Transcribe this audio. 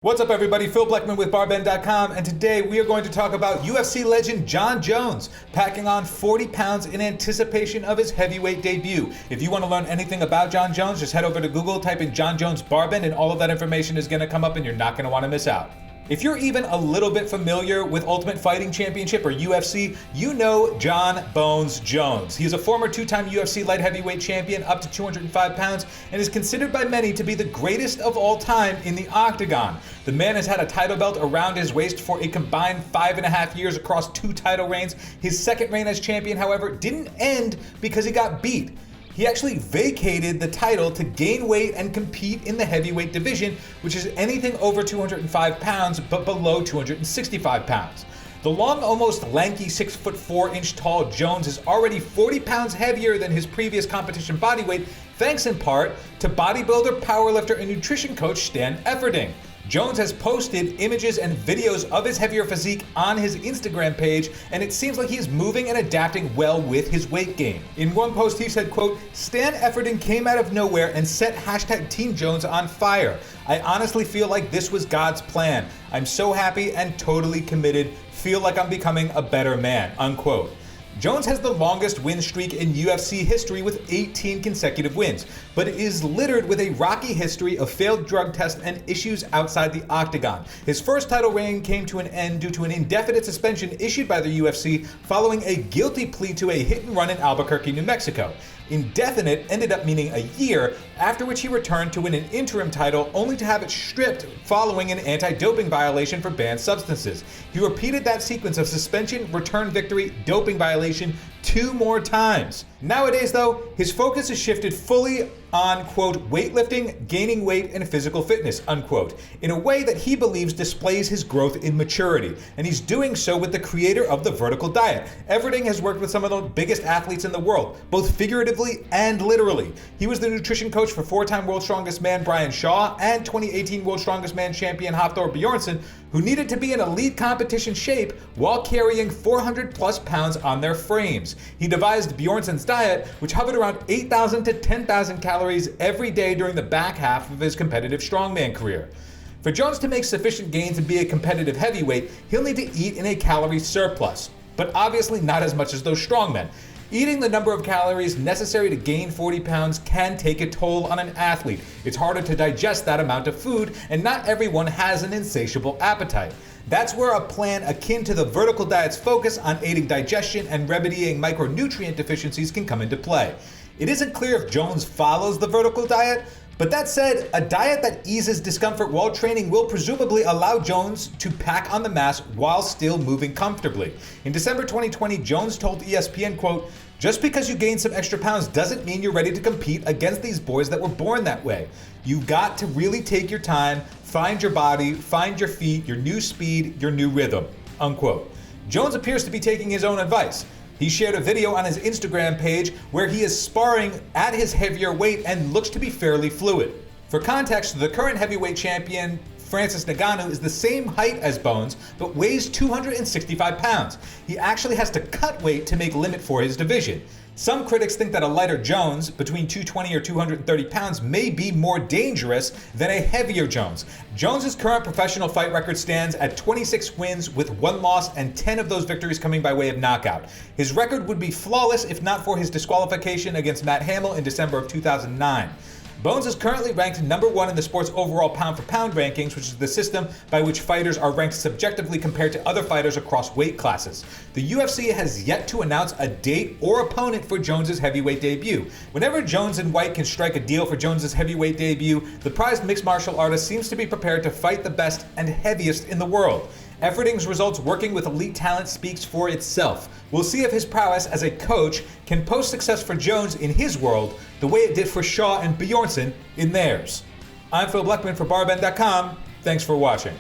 What's up everybody, Phil Bleckman with Barbend.com, and today we are going to talk about UFC legend Jon Jones packing on 40 pounds in anticipation of his heavyweight debut. If you want to learn anything about Jon Jones, just head over to Google, type in Jon Jones Barbend, and all of that information is going to come up and you're not going to want to miss out. If you're even a little bit familiar with Ultimate Fighting Championship or UFC, you know Jon Bones Jones. He is a former two-time UFC light heavyweight champion up to 205 pounds and is considered by many to be the greatest of all time in the octagon. The man has had a title belt around his waist for a combined 5.5 years across 2 title reigns. His second reign as champion, however, didn't end because he got beat. He actually vacated the title to gain weight and compete in the heavyweight division, which is anything over 205 pounds but below 265 pounds. The long, almost lanky 6'4" tall Jones is already 40 pounds heavier than his previous competition bodyweight, thanks in part to bodybuilder, powerlifter, and nutrition coach Stan Efferding. Jones has posted images and videos of his heavier physique on his Instagram page, and it seems like he's moving and adapting well with his weight gain. In one post he said, quote, "Stan Efferding came out of nowhere and set hashtag Team Jones on fire. I honestly feel like this was God's plan. I'm so happy and totally committed. Feel like I'm becoming a better man," unquote. Jones has the longest win streak in UFC history with 18 consecutive wins, but it is littered with a rocky history of failed drug tests and issues outside the octagon. His first title reign came to an end due to an indefinite suspension issued by the UFC following a guilty plea to a hit and run in Albuquerque, New Mexico. Indefinite ended up meaning a year, after which he returned to win an interim title only to have it stripped following an anti-doping violation for banned substances. He repeated that sequence of suspension, return victory, doping violation 2 more times. Nowadays though, his focus has shifted fully on, quote, weightlifting, gaining weight, and physical fitness, unquote, in a way that he believes displays his growth in maturity. And he's doing so with the creator of the vertical diet. Efferding has worked with some of the biggest athletes in the world, both figuratively and literally. He was the nutrition coach for 4-time World's Strongest Man Brian Shaw and 2018 World's Strongest Man champion Hafthor Bjornsson, who needed to be in elite competition shape while carrying 400 plus pounds on their frames. He devised Bjornsson's diet, which hovered around 8,000 to 10,000 calories every day during the back half of his competitive strongman career. For Jones to make sufficient gains and be a competitive heavyweight, he'll need to eat in a calorie surplus, but obviously not as much as those strongmen. Eating the number of calories necessary to gain 40 pounds can take a toll on an athlete. It's harder to digest that amount of food, and not everyone has an insatiable appetite. That's where a plan akin to the vertical diet's focus on aiding digestion and remedying micronutrient deficiencies can come into play. It isn't clear if Jones follows the vertical diet, but that said, a diet that eases discomfort while training will presumably allow Jones to pack on the mass while still moving comfortably. In December 2020, Jones told ESPN, quote, "Just because you gain some extra pounds doesn't mean you're ready to compete against these boys that were born that way. You've got to really take your time, find your body, find your feet, your new speed, your new rhythm," unquote. Jones appears to be taking his own advice. He shared a video on his Instagram page where he is sparring at his heavier weight and looks to be fairly fluid. For context, the current heavyweight champion, Francis Ngannou, is the same height as Bones, but weighs 265 pounds. He actually has to cut weight to make limit for his division. Some critics think that a lighter Jones, between 220 or 230 pounds, may be more dangerous than a heavier Jones. Jones's current professional fight record stands at 26 wins with 1 loss and 10 of those victories coming by way of knockout. His record would be flawless if not for his disqualification against Matt Hamill in December of 2009. Bones is currently ranked number 1 in the sport's overall pound-for-pound rankings, which is the system by which fighters are ranked subjectively compared to other fighters across weight classes. The UFC has yet to announce a date or opponent for Jones's heavyweight debut. Whenever Jones and White can strike a deal for Jones's heavyweight debut, the prized mixed martial artist seems to be prepared to fight the best and heaviest in the world. Efferding's results working with elite talent speaks for itself. We'll see if his prowess as a coach can post success for Jones in his world the way it did for Shaw and Bjornsson in theirs. I'm Phil Bleckman for Barbend.com. Thanks for watching.